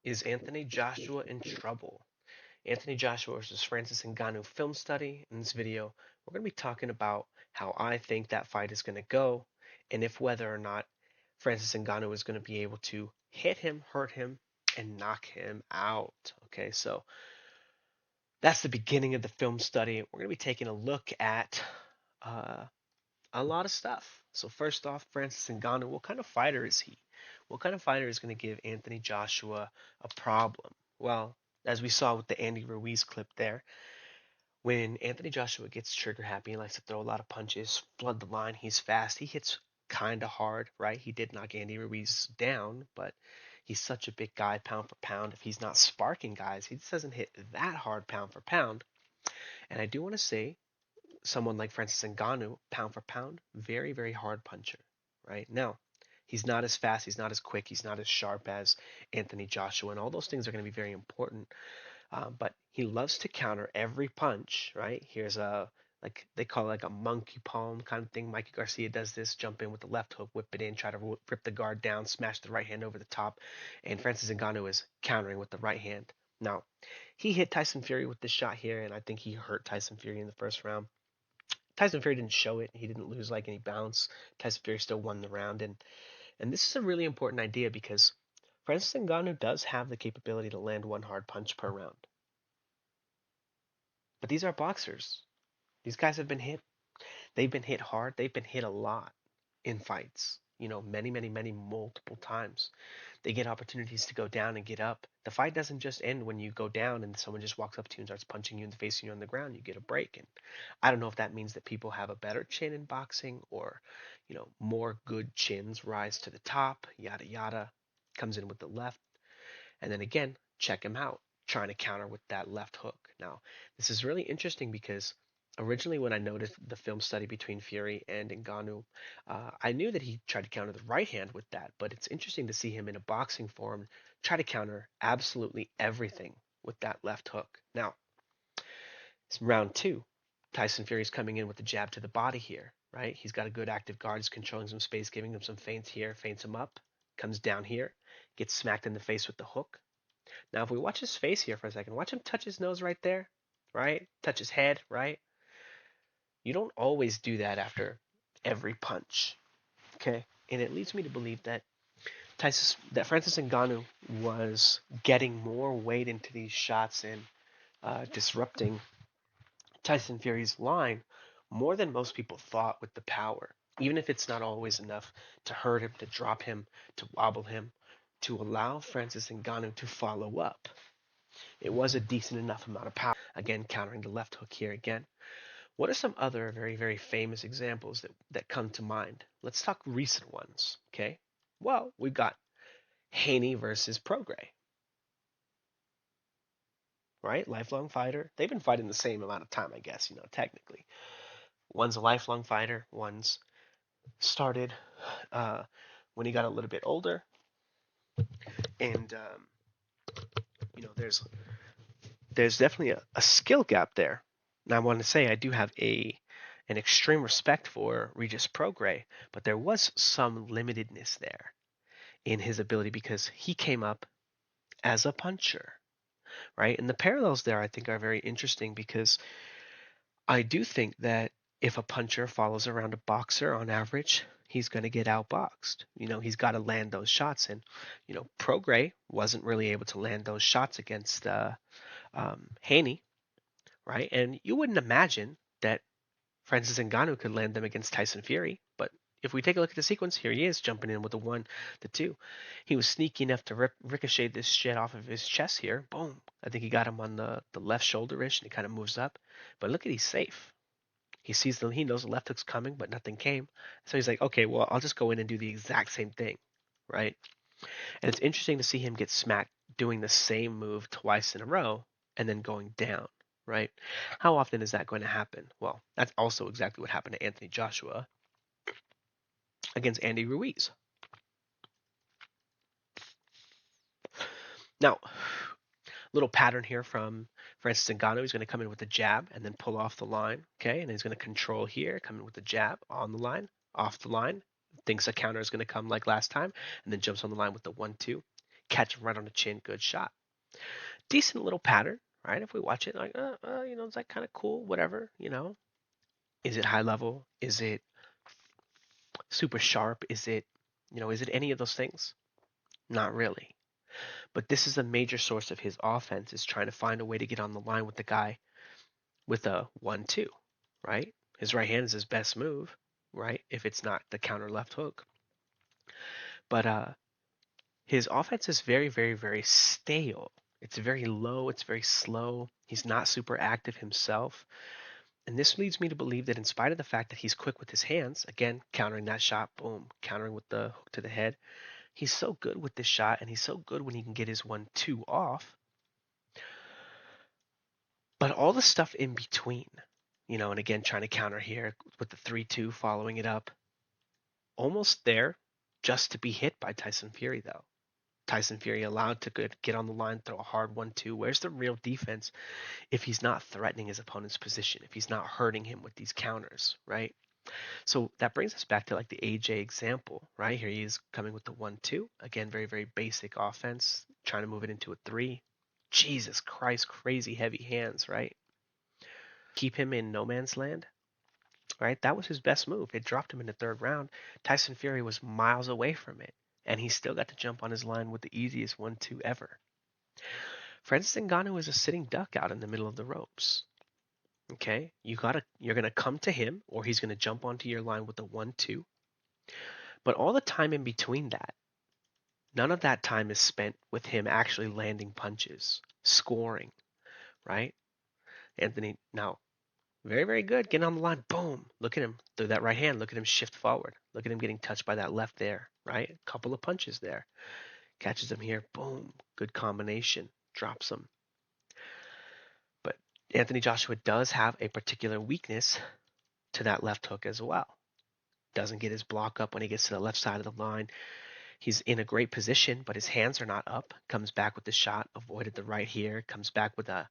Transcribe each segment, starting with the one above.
Is Anthony Joshua in trouble? Anthony Joshua versus Francis Ngannou film study. In this video, we're going to be talking about how I think that fight is going to go, and if whether or not Francis Ngannou is going to be able to hit him, hurt him, and knock him out. Okay, so that's the beginning of the film study. We're going to be taking a look at uh, a lot of stuff. So first off, Francis Ngannou, what kind of fighter is he? What kind of fighter is going to give Anthony Joshua a problem? Well, as we saw with the Andy Ruiz clip there, when Anthony Joshua gets trigger happy, he likes to throw a lot of punches, flood the line, he's fast, he hits kind of hard, right? He did knock Andy Ruiz down, but he's such a big guy, pound for pound. If he's not sparking guys, he just doesn't hit that hard pound for pound. And I do want to say someone like Francis Ngannou, pound for pound, very, very hard puncher, right? Now, he's not as fast, he's not as quick, he's not as sharp as Anthony Joshua, and all those things are going to be very important. But he loves to counter every punch, right? Here's a, like they call it like a monkey palm kind of thing. Mikey Garcia does this, jump in with the left hook, whip it in, try to rip the guard down, smash the right hand over the top, and Francis Ngannou is countering with the right hand. Now, he hit Tyson Fury with this shot here, and I think he hurt Tyson Fury in the first round. Tyson Fury didn't show it. He didn't lose like any bounce. Tyson Fury still won the round, and this is a really important idea because Francis Ngannou does have the capability to land one hard punch per round. But these are boxers. These guys have been hit. They've been hit hard. They've been hit a lot in fights. Many, many, many multiple times. They get opportunities to go down and get up. The fight doesn't just end when you go down and someone just walks up to you and starts punching you in the face and you're on the ground. You get a break. And I don't know if that means that people have a better chin in boxing or, more good chins rise to the top, yada yada. Comes in with the left. And then again, check him out, trying to counter with that left hook. Now, this is really interesting because originally when I noticed the film study between Fury and Ngannou, I knew that he tried to counter the right hand with that, but it's interesting to see him in a boxing form try to counter absolutely everything with that left hook. Now, it's round two. Tyson Fury's coming in with the jab to the body here, right? He's got a good active guard. He's controlling some space, giving him some feints here, feints him up, comes down here, gets smacked in the face with the hook. Now, if we watch his face here for a second, watch him touch his nose right there, right? Touch his head, right? You don't always do that after every punch, okay? And it leads me to believe that Francis Ngannou was getting more weight into these shots and disrupting Tyson Fury's line more than most people thought with the power. Even if it's not always enough to hurt him, to drop him, to wobble him, to allow Francis Ngannou to follow up. It was a decent enough amount of power. Again, countering the left hook here again. What are some other very, very famous examples that come to mind? Let's talk recent ones, okay? Well, we've got Haney versus Prograis, right? Lifelong fighter. They've been fighting the same amount of time, I guess, technically. One's a lifelong fighter, one's started uh, when he got a little bit older. And, there's definitely a skill gap there. And I want to say I do have an extreme respect for Regis Prograis, but there was some limitedness there in his ability because he came up as a puncher, right? And the parallels there I think are very interesting because I do think that if a puncher follows around a boxer on average, he's going to get outboxed. He's got to land those shots. And, Prograis wasn't really able to land those shots against Haney, right? And you wouldn't imagine that Francis Ngannou could land them against Tyson Fury, but if we take a look at the sequence, here he is jumping in with the one, the two. He was sneaky enough to ricochet this shit off of his chest here. Boom. I think he got him on the left shoulder-ish, and he kind of moves up. But look at he's safe. He knows the left hook's coming, but nothing came. So he's like, okay, well, I'll just go in and do the exact same thing, right? And it's interesting to see him get smacked doing the same move twice in a row and then going down, right? How often is that going to happen? Well, that's also exactly what happened to Anthony Joshua against Andy Ruiz. Now, little pattern here from Francis Ngannou. He's going to come in with a jab and then pull off the line, okay? And he's going to control here, come in with the jab on the line, off the line. Thinks a counter is going to come like last time, and then jumps on the line with the 1-2. catch him right on the chin. Good shot. Decent little pattern, right? If we watch it, like, it's like kind of cool, whatever, Is it high level? Is it super sharp? Is it any of those things? Not really. But this is a major source of his offense is trying to find a way to get on the line with the guy with a 1-2, right? His right hand is his best move, right? If it's not the counter left hook. But his offense is very, very, very stale. It's very low, it's very slow. He's not super active himself. And this leads me to believe that in spite of the fact that he's quick with his hands, again, countering that shot, boom, countering with the hook to the head, he's so good with this shot and he's so good when he can get his 1-2 off. But all the stuff in between, and again, trying to counter here with the 3-2, following it up, almost there just to be hit by Tyson Fury, though. Tyson Fury allowed to get on the line, throw a hard 1-2. Where's the real defense if he's not threatening his opponent's position, if he's not hurting him with these counters, right? So that brings us back to like the AJ example, right? Here he is coming with the 1-2. Again, very, very basic offense, trying to move it into a 3. Jesus Christ, crazy heavy hands, right? Keep him in no man's land, right? That was his best move. It dropped him in the third round. Tyson Fury was miles away from it, and he still got to jump on his line with the easiest 1-2 ever. Francis Ngannou is a sitting duck out in the middle of the ropes. Okay, you're gonna come to him, or he's gonna jump onto your line with the 1-2. But all the time in between that, none of that time is spent with him actually landing punches, scoring, right? Anthony, now, very, very good. Getting on the line, boom. Look at him through that right hand. Look at him shift forward. Look at him getting touched by that left there, right? A couple of punches there. Catches him here, boom. Good combination. Drops him. But Anthony Joshua does have a particular weakness to that left hook as well. Doesn't get his block up when he gets to the left side of the line. He's in a great position, but his hands are not up. Comes back with the shot, avoided the right here. Comes back with a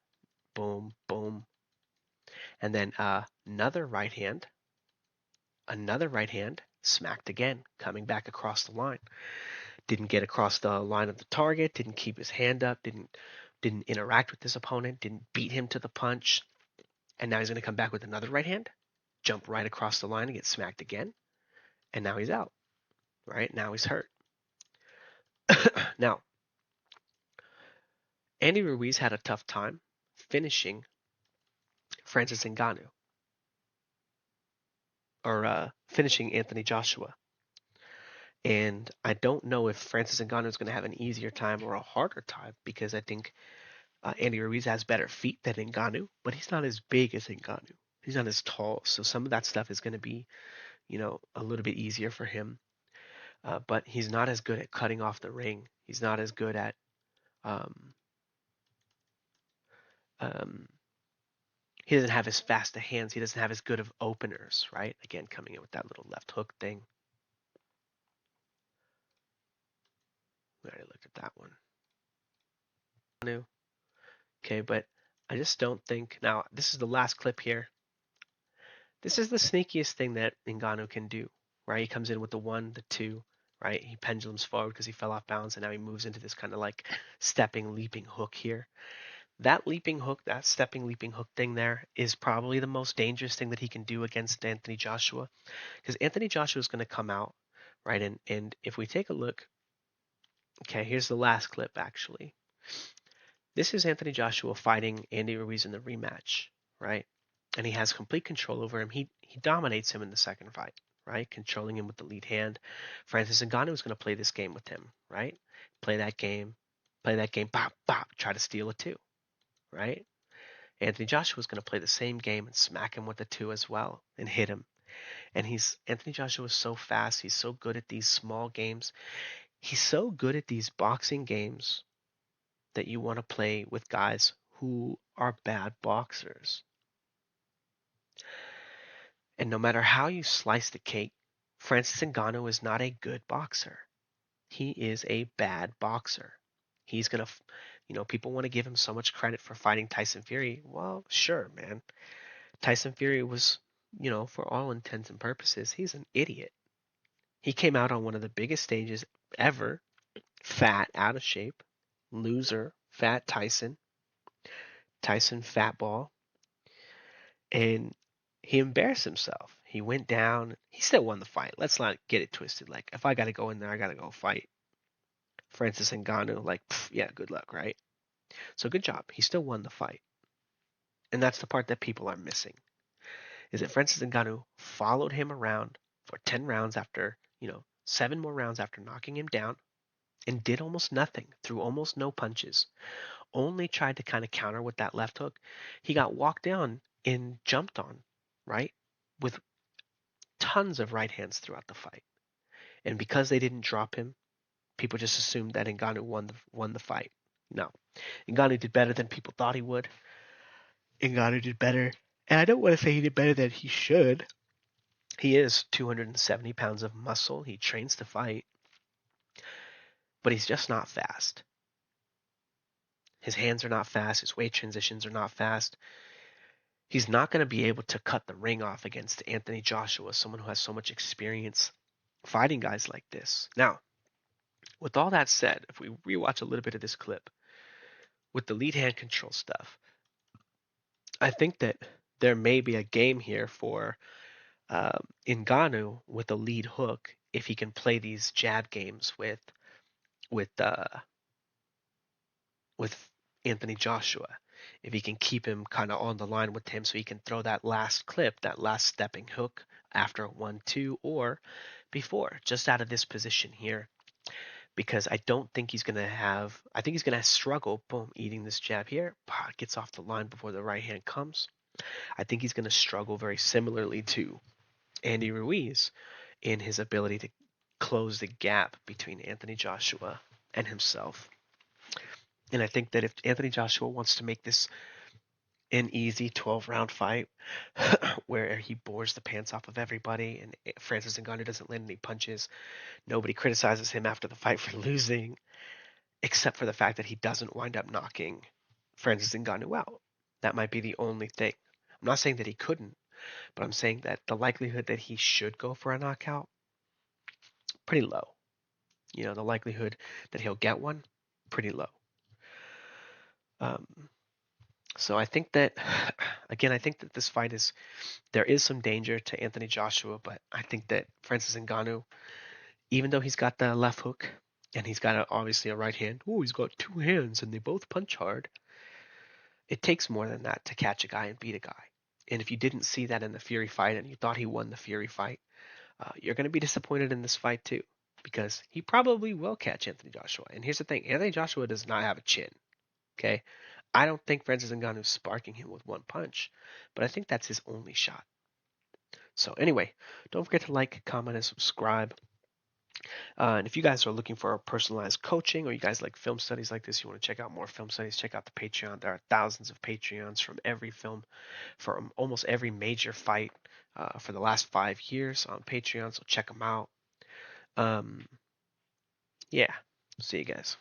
boom, boom. And then another right hand, smacked again, coming back across the line. Didn't get across the line of the target, didn't keep his hand up, didn't interact with his opponent, didn't beat him to the punch. And now he's going to come back with another right hand, jump right across the line and get smacked again. And now he's out, right? Now he's hurt. Now, Andy Ruiz had a tough time finishing Francis Ngannou, or finishing Anthony Joshua. And I don't know if Francis Ngannou is going to have an easier time or a harder time, because I think Andy Ruiz has better feet than Ngannou, but he's not as big as Ngannou. He's not as tall, so some of that stuff is going to be, a little bit easier for him. But he's not as good at cutting off the ring. He's not as good at um, um, he doesn't have as fast a hands. He doesn't have as good of openers, right? Again, coming in with that little left hook thing. We already looked at that one. Okay, but I just don't think. Now, this is the last clip here. This is the sneakiest thing that Ngannou can do, right? He comes in with the 1, the 2, right? He pendulums forward because he fell off balance, and now he moves into this kind of like stepping, leaping hook here. That leaping hook, that stepping, leaping hook thing there is probably the most dangerous thing that he can do against Anthony Joshua, because Anthony Joshua is going to come out, right? And if we take a look, okay, here's the last clip actually. This is Anthony Joshua fighting Andy Ruiz in the rematch, right? And he has complete control over him. He dominates him in the second fight, right? Controlling him with the lead hand. Francis Ngannou is going to play this game with him, right? Play that game, bop, bop, try to steal a 2, right? Anthony Joshua is going to play the same game and smack him with a 2 as well and hit him. And Anthony Joshua is so fast. He's so good at these small games. He's so good at these boxing games that you want to play with guys who are bad boxers. And no matter how you slice the cake, Francis Ngannou is not a good boxer. He is a bad boxer. He's going to, people want to give him so much credit for fighting Tyson Fury. Well, sure, man. Tyson Fury was, for all intents and purposes, he's an idiot. He came out on one of the biggest stages ever fat, out of shape, loser, fat Tyson fat ball, and he embarrassed himself. He went down. He still won the fight. Let's not get it twisted. Like, if I got to go in there, I got to go fight Francis Ngannou. Like, pff, yeah, good luck, right? So good job. He still won the fight. And that's the part that people are missing. Is that Francis Ngannou followed him around for 10 rounds after, 7 more rounds after knocking him down and did almost nothing, threw almost no punches, only tried to kind of counter with that left hook. He got walked down and jumped on, right? With tons of right hands throughout the fight. And because they didn't drop him, people just assumed that Ngannou won the fight. No. Ngannou did better than people thought he would. Ngannou did better. And I don't want to say he did better than he should. He is 270 pounds of muscle. He trains to fight, but he's just not fast. His hands are not fast. His weight transitions are not fast. He's not going to be able to cut the ring off against Anthony Joshua, someone who has so much experience fighting guys like this. Now, with all that said, if we rewatch a little bit of this clip with the lead hand control stuff, I think that there may be a game here for Ngannou with a lead hook if he can play these jab games with uh, with Anthony Joshua. If he can keep him kind of on the line with him so he can throw that last clip, that last stepping hook after a 1-2 or before, just out of this position here. Because I don't think he's going to have, I think he's going to struggle, boom, eating this jab here, gets off the line before the right hand comes. I think he's going to struggle very similarly to Andy Ruiz in his ability to close the gap between Anthony Joshua and himself. And I think that if Anthony Joshua wants to make this an easy 12-round fight where he bores the pants off of everybody and Francis Ngannou doesn't land any punches, nobody criticizes him after the fight for losing, except for the fact that he doesn't wind up knocking Francis Ngannou out. That might be the only thing. I'm not saying that he couldn't, but I'm saying that the likelihood that he should go for a knockout, pretty low. The likelihood that he'll get one, pretty low. Um, so I think that, again, I think that this fight there is some danger to Anthony Joshua, but I think that Francis Ngannou, even though he's got the left hook and he's got obviously a right hand, he's got two hands and they both punch hard. It takes more than that to catch a guy and beat a guy. And if you didn't see that in the Fury fight and you thought he won the Fury fight, you're going to be disappointed in this fight too, because he probably will catch Anthony Joshua. And here's the thing: Anthony Joshua does not have a chin. Okay, I don't think Francis Ngannou's sparking him with one punch, but I think that's his only shot. So anyway, don't forget to like, comment, and subscribe. And if you guys are looking for personalized coaching, or you guys like film studies like this, you want to check out more film studies, check out the Patreon. There are thousands of Patreons from every film, from almost every major fight for the last 5 years on Patreon. So check them out. Um, yeah, see you guys.